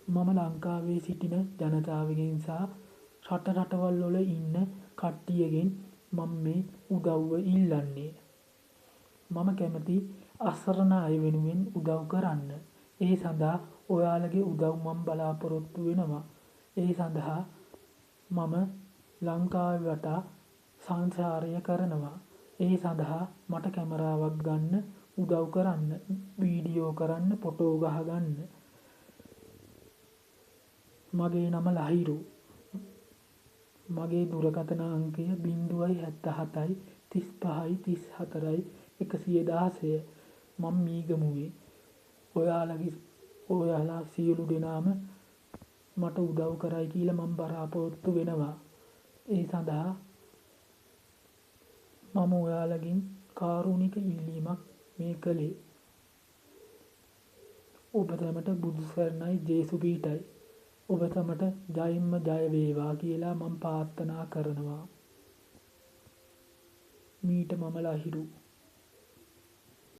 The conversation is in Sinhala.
මම ලංකාවේ සිටින ජනතාවගෙන් සහ රටවල් වල ඉන්න කට්ටියගෙන් මම මේ උදව්ව ඉල්ලන්නේ. මම කැමති අසරණ අය වෙනුවෙන් උදව් කරන්න. ඒ සඳහා ඔයාලගේ උදව් මම බලාපොරොත්තු වෙනවා. ඒ සඳහා මම ලංකාව වටා සංචාරය කරනවා. ඒ සඳහා මට කැමරාවක් ගන්න උදව් කරන්න, වීඩියෝ කරන්න, ෆොටෝ ගහගන්න. මගේ නම ලහිරු. මගේ දුරකථන අංකය 077 35 34 116. මම මීගමුවේ. ඔයාලා සියලු දෙනාම මට උදව් කරයි කියලා මම බලාපොරොත්තු වෙනවා. ඒ සඳහා මම ඔයාලගෙන් කාරුණික ඉල්ලීමක් මේ කළේ. ඔබ සැමට බුදු සරණයි, ජේසු පීඨයි. ඔබ සැමට ජයම්ම ජය වේවා කියලා මම ප්‍රාර්ථනා කරනවා. මීට මම ලහිරු.